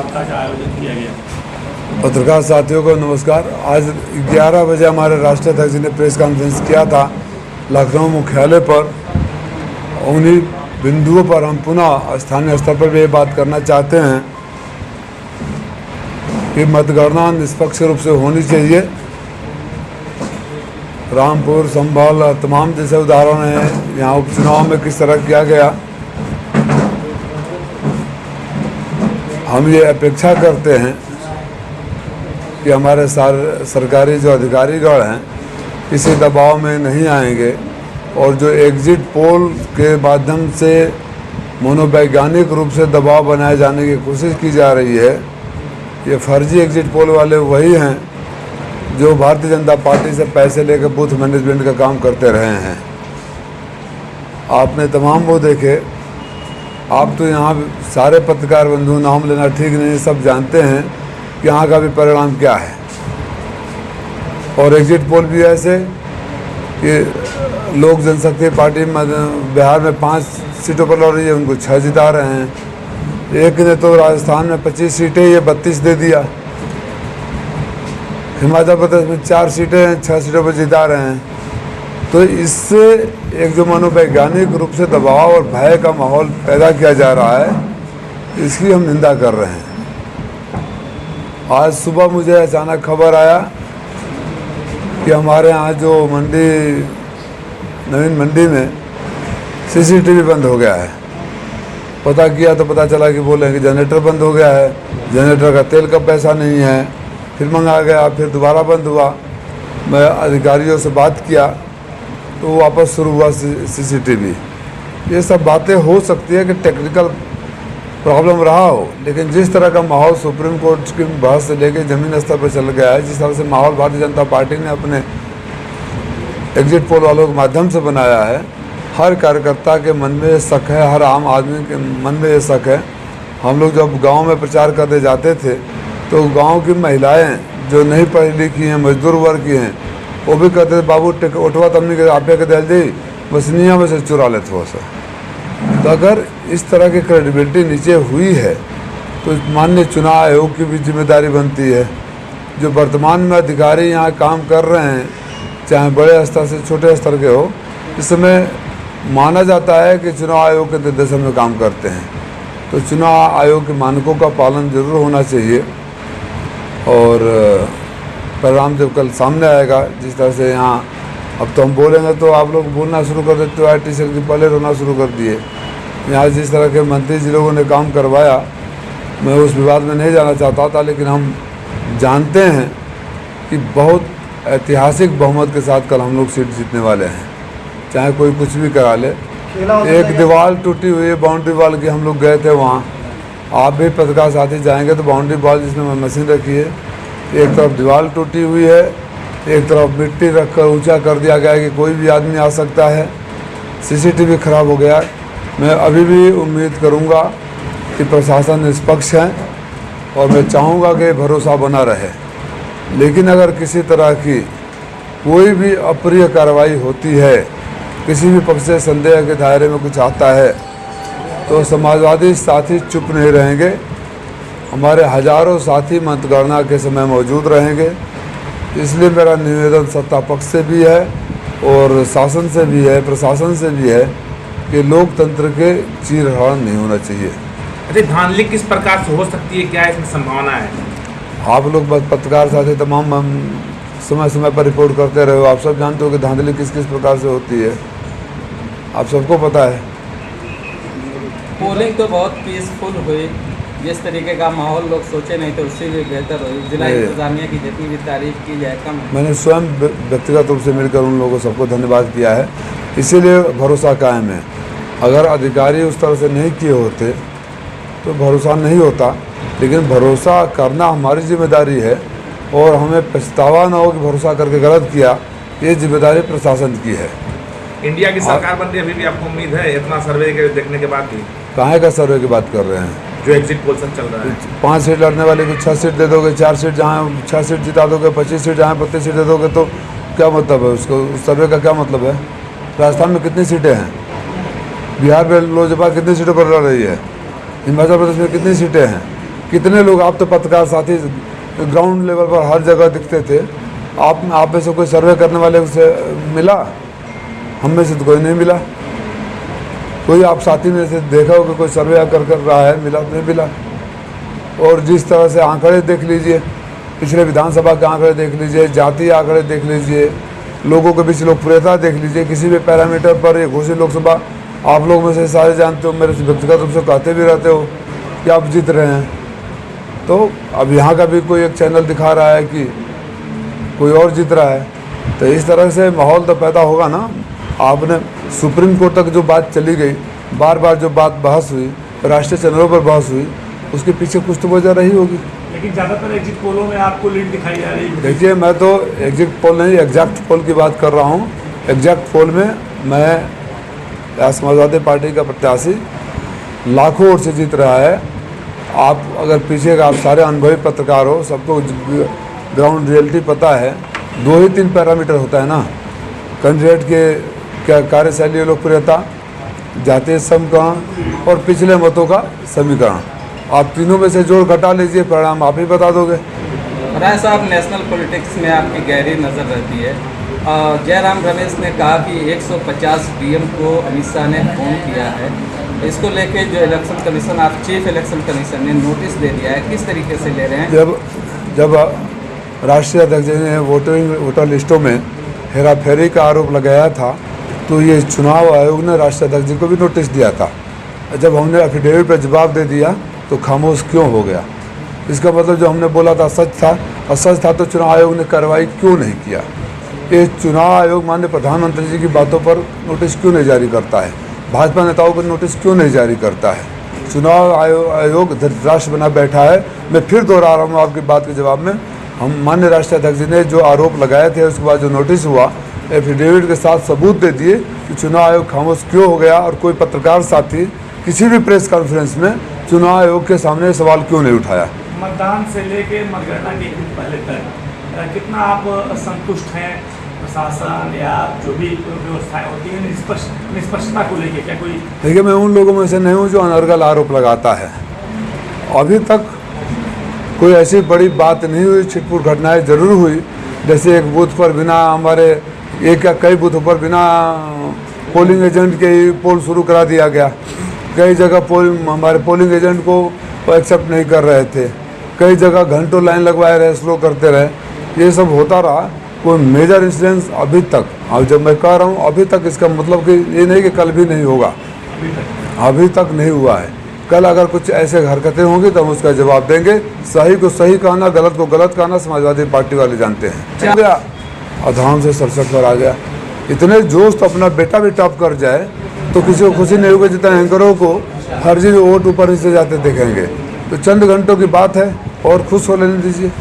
वार्ता का आयोजन किया गया। पत्रकार साथियों को नमस्कार। आज 11 बजे हमारे राष्ट्रीय अध्यक्ष जी ने प्रेस कॉन्फ्रेंस किया था लखनऊ मुख्यालय पर। उन्हीं बिंदुओं पर हम पुनः स्थानीय स्तर पर भी ये बात करना चाहते हैं कि मतगणना निष्पक्ष रूप से होनी चाहिए। रामपुर, संभल, तमाम जैसे उदाहरण हैं। यहाँ उपचुनाव में किस तरह किया गया। हम ये अपेक्षा करते हैं कि हमारे सरकारी जो अधिकारीगण हैं किसी दबाव में नहीं आएंगे और जो एग्जिट पोल के माध्यम से मनोवैज्ञानिक रूप से दबाव बनाए जाने की कोशिश की जा रही है, ये फर्जी एग्जिट पोल वाले वही हैं जो भारतीय जनता पार्टी से पैसे लेकर बूथ मैनेजमेंट का काम करते रहे हैं। आपने तमाम वो देखे। आप तो यहाँ सारे पत्रकार बंधु, नाम लेना ठीक नहीं, सब जानते हैं कि यहाँ का भी परिणाम क्या है। और एग्जिट पोल भी ऐसे कि लोक जनशक्ति पार्टी बिहार में 5 सीटों पर लड़ रही है, उनको 6 जिता रहे हैं। एक ने तो राजस्थान में 25 सीटें, ये 32 दे दिया। हिमाचल प्रदेश में 4 सीटें हैं, 6 सीटों पर जिता रहे हैं। तो इससे एक जो मनोवैज्ञानिक रूप से दबाव और भय का माहौल पैदा किया जा रहा है, इसकी हम निंदा कर रहे हैं। आज सुबह मुझे अचानक खबर आया कि हमारे यहाँ जो नवीन मंडी में सीसीटीवी बंद हो गया है। पता किया तो पता चला कि बोले कि जनरेटर बंद हो गया है, जनरेटर का तेल का पैसा नहीं है। फिर मंगा गया, फिर दोबारा बंद हुआ। मैं अधिकारियों से बात किया तो वापस शुरू हुआ सीसीटीवी। ये सब बातें हो सकती है कि टेक्निकल प्रॉब्लम रहा हो, लेकिन जिस तरह का माहौल सुप्रीम कोर्ट की बहस से लेकर ज़मीन स्तर पर चल गया है, जिस तरह से माहौल भारतीय जनता पार्टी ने अपने एग्जिट पोल वालों के माध्यम से बनाया है, हर कार्यकर्ता के मन में ये शक है, हर आम आदमी के मन में ये शक है। हम लोग जब गांव में प्रचार करने जाते थे तो गांव की महिलाएं जो नहीं पढ़ी लिखी हैं, मजदूर वर्ग की हैं, वो भी कहते थे बाबू उठवा तमनी के आपे के दिल दी बसनिया में से चुरा लेते हो सर। तो अगर इस तरह की क्रेडिबिलिटी नीचे हुई है तो माननीय चुनाव आयोग की भी जिम्मेदारी बनती है। जो वर्तमान में अधिकारी यहाँ काम कर रहे हैं, चाहे बड़े स्तर से छोटे स्तर के हो, इस समय माना जाता है कि चुनाव आयोग के निर्देशन में काम करते हैं। तो चुनाव आयोग के मानकों का पालन जरूर होना चाहिए। और परिणाम जब कल सामने आएगा, जिस तरह से यहाँ अब तो हम बोलेंगे तो आप लोग बोलना शुरू कर देते हो, आर्टिस्ट की पहले रोना शुरू कर दिए। यहाँ जिस तरह के मंत्री जी लोगों ने काम करवाया, मैं उस विवाद में नहीं जाना चाहता था, लेकिन हम जानते हैं कि बहुत ऐतिहासिक बहुमत के साथ कल हम लोग सीट जीतने वाले हैं, चाहे कोई कुछ भी करा ले। एक दीवार टूटी हुई है, बाउंड्री वॉल की, हम लोग गए थे वहाँ। आप भी पत्रकार साथी जाएंगे तो बाउंड्री वॉल जिसमें मशीन रखी है, एक तरफ दीवार टूटी हुई है, एक तरफ मिट्टी रखकर ऊंचा कर दिया गया है कि कोई भी आदमी आ सकता है। सीसीटीवी खराब हो गया। मैं अभी भी उम्मीद करूंगा कि प्रशासन निष्पक्ष है और मैं चाहूँगा कि भरोसा बना रहे। लेकिन अगर किसी तरह की कोई भी अप्रिय कार्रवाई होती है, किसी भी पक्ष से संदेह के दायरे में कुछ आता है, तो समाजवादी साथी चुप नहीं रहेंगे। हमारे हजारों साथी मतगणना के समय मौजूद रहेंगे। इसलिए मेरा निवेदन सत्ता पक्ष से भी है और शासन से भी है, प्रशासन से भी है कि लोकतंत्र के चीरहरण नहीं होना चाहिए। अच्छा, धांधली किस प्रकार से हो सकती है, क्या इसमें संभावना है? आप लोग पत्रकार साथी तमाम समय समय पर रिपोर्ट करते रहे हो। आप सब जानते हो कि धांधली किस किस प्रकार से होती है, आप सबको पता है। पोलिंग तो बहुत पीसफुल हुई, जिस तरीके का माहौल लोग सोचे नहीं थे उससे भी बेहतर हुई। जिला इंतजामिया की जितनी भी तारीफ की जाए कम। मैंने स्वयं व्यक्तिगत रूप से मिलकर उन लोगों को सबको धन्यवाद किया है, इसीलिए भरोसा कायम है। अगर अधिकारी उस तरह से नहीं किए होते तो भरोसा नहीं होता, लेकिन भरोसा करना हमारी जिम्मेदारी है और हमें पछतावा न हो कि भरोसा करके गलत किया। ये जिम्मेदारी प्रशासन की है। इंडिया की सरकार बनने अभी भी आपको उम्मीद है, इतना सर्वे के देखने के बाद भी? कहाँ का सर्वे की बात कर रहे हैं? जो एग्जिट पोल सब चल रहा है। 5 सीट लड़ने वाले को 6 सीट दे दोगे, 4 सीट जहाँ 6 सीट जिता दोगे, 25 सीट जहाँ 32 सीट दे दोगे, तो क्या मतलब है उसको? उस सर्वे का क्या मतलब है? राजस्थान में कितनी सीटें हैं? बिहार में लोजपा कितनी सीटों पर लड़ रही है? हिमाचल प्रदेश में कितनी सीटें हैं? कितने लोग, आप तो पत्रकार साथी ग्राउंड लेवल पर हर जगह दिखते थे, आप में से कोई सर्वे करने वाले से मिला? हम में से तो कोई नहीं मिला। कोई आप साथी में से देखा हो कि कोई सर्वे कर रहा है? मिला? नहीं मिला। और जिस तरह से आंकड़े देख लीजिए, पिछले विधानसभा के आंकड़े देख लीजिए, जातीय आंकड़े देख लीजिए, लोगों के बीच लोकप्रियता देख लीजिए, किसी भी पैरामीटर पर ये घोषित लोकसभा, आप लोग में से सारे जानते हो, मेरे से व्यक्तिगत रूप से कहते भी रहते हो कि आप जीत रहे हैं। तो अब यहाँ का भी कोई एक चैनल दिखा रहा है कि कोई और जीत रहा है, तो इस तरह से माहौल तो पैदा होगा ना। आपने सुप्रीम कोर्ट तक जो बात चली गई, बार बार जो बात बहस हुई, राष्ट्रीय चैनलों पर बहस हुई, उसके पीछे कुछ तो वजह रही होगी। लेकिन ज़्यादातर एग्जिट पोलों में आपको लीड दिखाई जा रही है। देखिए, मैं तो एग्जिट पोल नहीं, एग्जैक्ट पोल की बात कर रहा हूँ। एग्जैक्ट पोल में मैं समाजवादी पार्टी का प्रत्याशी लाखों वोट से जीत रहा है। आप अगर पीछे का, आप सारे अनुभवी पत्रकार हो, सबको ग्राउंड रियलिटी पता है। 2 ही 3 पैरामीटर होता है ना, कैंडिडेट के क्या कार्यशैली, लोकप्रियता, जातीय समीकरण और पिछले मतों का समीकरण। आप तीनों में से जोड़ घटा लीजिए, परिणाम आप ही बता दोगे। राय साहब, नेशनल पॉलिटिक्स में आपकी गहरी नज़र रहती है। जयराम रमेश ने कहा कि 150 डीएम को अमित शाह ने फोन किया है। इसको लेके जो इलेक्शन कमीशन, आप चीफ इलेक्शन कमीशन ने नोटिस दे दिया है, किस तरीके से ले रहे हैं? जब राष्ट्रीय अध्यक्ष ने वोटर लिस्टों में हेराफेरी का आरोप लगाया था, तो ये चुनाव आयोग ने राष्ट्रीय अध्यक्ष जी को भी नोटिस दिया था। जब हमने एफिडेविट पर जवाब दे दिया तो खामोश क्यों हो गया? इसका मतलब जो हमने बोला था सच था, और सच था तो चुनाव आयोग ने कार्रवाई क्यों नहीं किया? ये चुनाव आयोग माननीय प्रधानमंत्री जी की बातों पर नोटिस क्यों नहीं जारी करता है? भाजपा नेताओं पर नोटिस क्यों नहीं जारी करता है? चुनाव आयोग धृतराष्ट्र बना बैठा है। मैं फिर दोहरा रहा हूँ आपकी बात के जवाब में, हम माननीय राष्ट्रीय अध्यक्ष जी ने जो आरोप लगाए थे, उसके बाद जो नोटिस हुआ, एफिडेविट के साथ सबूत दे दिए कि चुनाव आयोग खामोश क्यों हो गया, और कोई पत्रकार साथी किसी भी प्रेस कॉन्फ्रेंस में चुनाव आयोग के सामने सवाल क्यों नहीं उठाया। मतदान से लेके मतगणना के दिन पहले तक कितना आप संतुष्ट हैं प्रशासन या जो भी व्यवस्थाएं होती हैं निष्पक्षता को लेके? क्या कोई? देखिए, मैं उन लोगों में से नहीं हूँ जो अनर्गल आरोप लगाता है। अभी तक कोई ऐसी बड़ी बात नहीं हुई। छिटपुट घटनाएं जरूर हुई, जैसे एक बूथ पर बिना हमारे एक या कई बूथों पर बिना पोलिंग एजेंट के ही पोल शुरू करा दिया गया। कई जगह हमारे पोलिंग एजेंट को एक्सेप्ट नहीं कर रहे थे। कई जगह घंटों लाइन लगवाए रहे, स्लो करते रहे। ये सब होता रहा। कोई मेजर इंसिडेंस अभी तक, अब जब मैं कह रहा हूँ अभी तक, इसका मतलब कि ये नहीं कि कल भी नहीं होगा। अभी तक नहीं हुआ है। कल अगर कुछ ऐसे हरकतें होंगी तो हम उसका जवाब देंगे। सही को सही कहना, गलत को गलत कहना समाजवादी पार्टी वाले जानते हैं। गया अधाम से 67 पर आ गया। इतने जोश तो अपना बेटा भी टॉप कर जाए तो किसी को खुशी नहीं होगी, जितना एंकरों को फर्जी वोट ऊपर नीचे जाते देखेंगे। तो चंद घंटों की बात है और खुश हो लेने दीजिए।